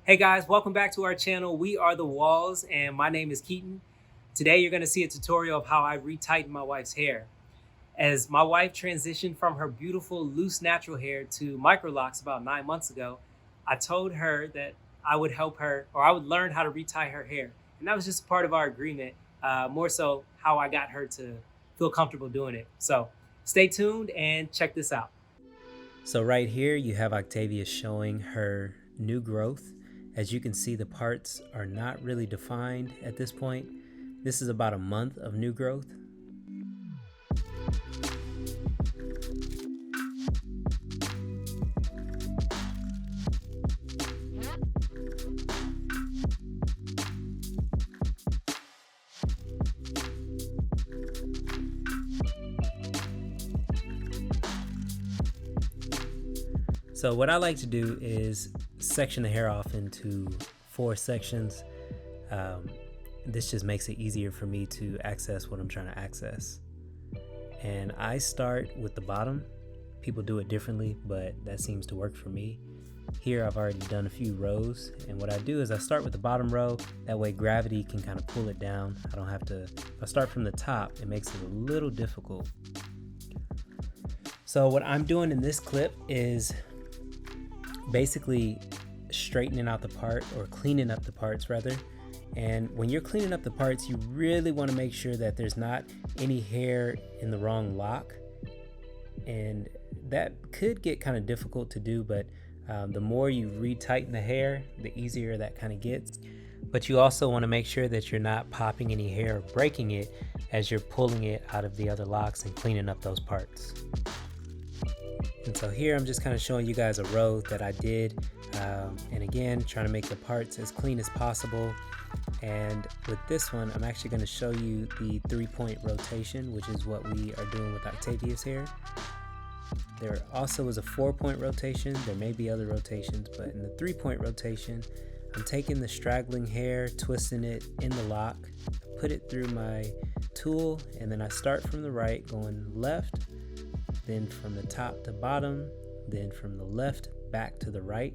Hey guys, welcome back to our channel. We are The Walls and my name is Keaton. Today you're going to see a tutorial of how I retighten my wife's hair. As my wife transitioned from her beautiful loose natural hair to microlocks about 9 months ago, I told her that I would help her, or I would learn how to retie her hair. And that was just part of our agreement, more so how I got her to feel comfortable doing it. So stay tuned and check this out. So right here you have Octavia showing her new growth. As you can see, the parts are not really defined at this point. This is about a month of new growth. So what I like to do is section the hair off into 4 sections. This just makes it easier for me to access what I'm trying to access. And I start with the bottom. People do it differently, but that seems to work for me. Here I've already done a few rows, and what I do is I start with the bottom row. That way gravity can kind of pull it down. I don't have to, if I start from the top, it makes it a little difficult. So what I'm doing in this clip is basically straightening out the part, or cleaning up the parts rather. And when you're cleaning up the parts, you really want to make sure that there's not any hair in the wrong lock. And that could get kind of difficult to do, but the more you retighten the hair, the easier that kind of gets. But you also want to make sure that you're not popping any hair or breaking it as you're pulling it out of the other locks and cleaning up those parts. And so here I'm just kind of showing you guys a row that I did, and again trying to make the parts as clean as possible. And with this one I'm actually going to show you the 3-point rotation, which is what we are doing with Octavia's hair. There also is a 4-point rotation. There may be other rotations, but in the 3-point rotation I'm taking the straggling hair, twisting it in the lock, put it through my tool, and then I start from the right going left, then from the top to bottom, then from the left back to the right,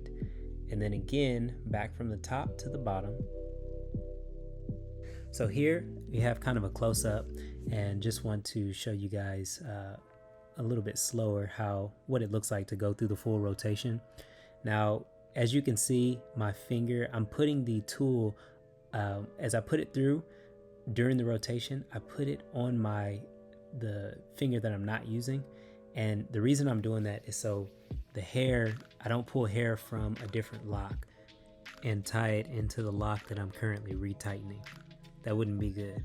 and then again back from the top to the bottom. So here we have kind of a close-up, and just want to show you guys a little bit slower what it looks like to go through the full rotation. Now as you can see, my finger, I'm putting the tool, as I put it through during the rotation, I put it on the finger that I'm not using. And the reason I'm doing that is so the hair, I don't pull hair from a different lock and tie it into the lock that I'm currently retightening. That wouldn't be good.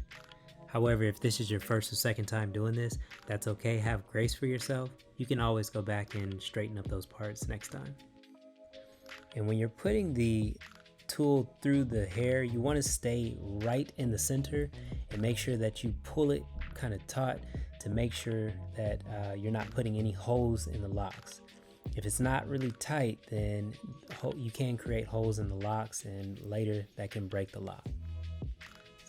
However, if this is your first or second time doing this, that's okay. Have grace for yourself. You can always go back and straighten up those parts next time. And when you're putting the tool through the hair, you want to stay right in the center and make sure that you pull it kind of taut to make sure that you're not putting any holes in the locks. If it's not really tight, then you can create holes in the locks, and later that can break the lock.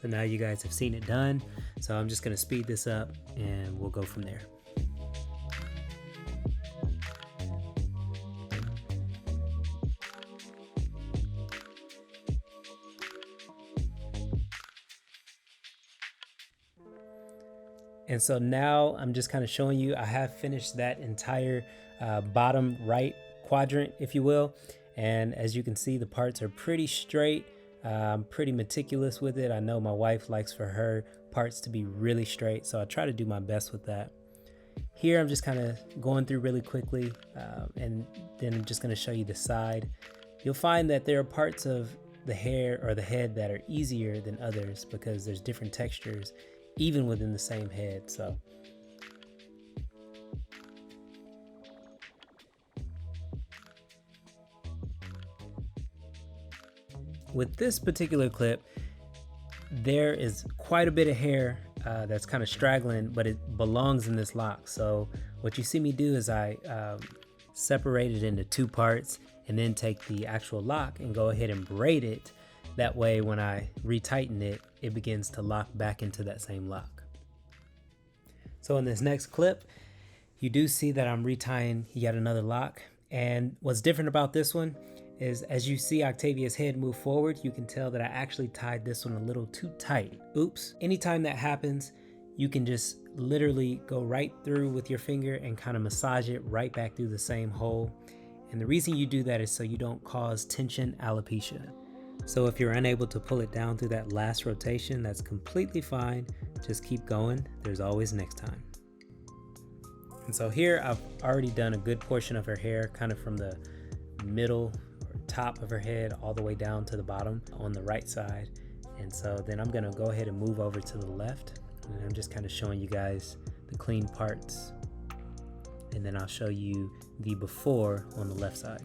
So now you guys have seen it done, so I'm just going to speed this up and we'll go from there. And so now I'm just kind of showing you, I have finished that entire bottom right quadrant, if you will. And as you can see, the parts are pretty straight. I'm pretty meticulous with it. I know my wife likes for her parts to be really straight, so I try to do my best with that. Here I'm just kind of going through really quickly, and then I'm just going to show you the side. You'll find that there are parts of the hair or the head that are easier than others because there's different textures even within the same head. So with this particular clip, there is quite a bit of hair that's kind of straggling, but it belongs in this lock. So what you see me do is I separate it into 2 parts and then take the actual lock and go ahead and braid it. That way when I retighten it, it begins to lock back into that same lock. So in this next clip, you do see that I'm retying yet another lock. And what's different about this one is as you see Octavia's head move forward, you can tell that I actually tied this one a little too tight. Oops. Anytime that happens, you can just literally go right through with your finger and kind of massage it right back through the same hole. And the reason you do that is so you don't cause tension alopecia. So if you're unable to pull it down through that last rotation, that's completely fine. Just keep going. There's always next time. And so here I've already done a good portion of her hair, kind of from the middle or top of her head all the way down to the bottom on the right side. And so then I'm gonna go ahead and move over to the left. And I'm just kind of showing you guys the clean parts. And then I'll show you the before on the left side.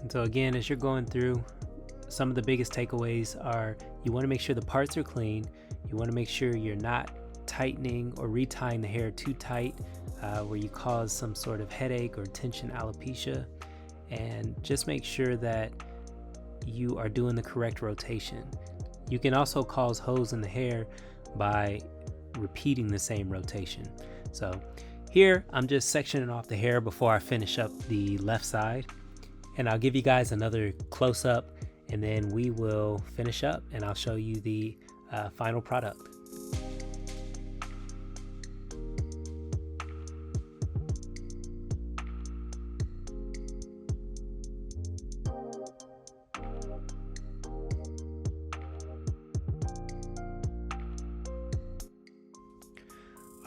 And so again, as you're going through, some of the biggest takeaways are you want to make sure the parts are clean. You want to make sure you're not tightening or retying the hair too tight where you cause some sort of headache or tension alopecia. And just make sure that you are doing the correct rotation. You can also cause holes in the hair by repeating the same rotation. So here I'm just sectioning off the hair before I finish up the left side. And I'll give you guys another close-up, and then we will finish up and I'll show you the final product.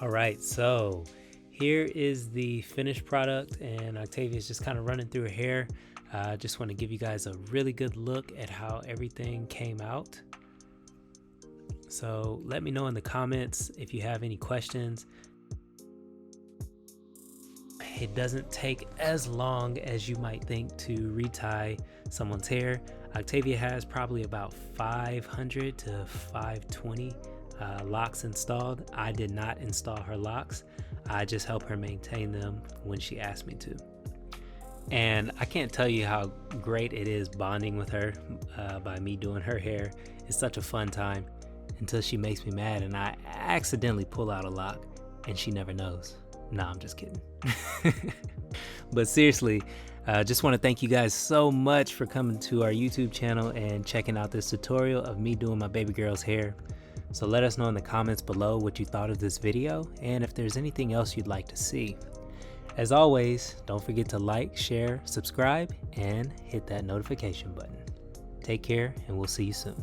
All right, so here is the finished product, and Octavia's just kind of running through her hair. I just want to give you guys a really good look at how everything came out. So let me know in the comments if you have any questions. It doesn't take as long as you might think to retie someone's hair. Octavia has probably about 500 to 520 locks installed. I did not install her locks. I just help her maintain them when she asked me to. And I can't tell you how great it is bonding with her by me doing her hair. It's such a fun time until she makes me mad and I accidentally pull out a lock and she never knows. Nah, I'm just kidding. But seriously, just want to thank you guys so much for coming to our YouTube channel and checking out this tutorial of me doing my baby girl's hair. So let us know in the comments below what you thought of this video and if there's anything else you'd like to see. As always, don't forget to like, share, subscribe, and hit that notification button. Take care, and we'll see you soon.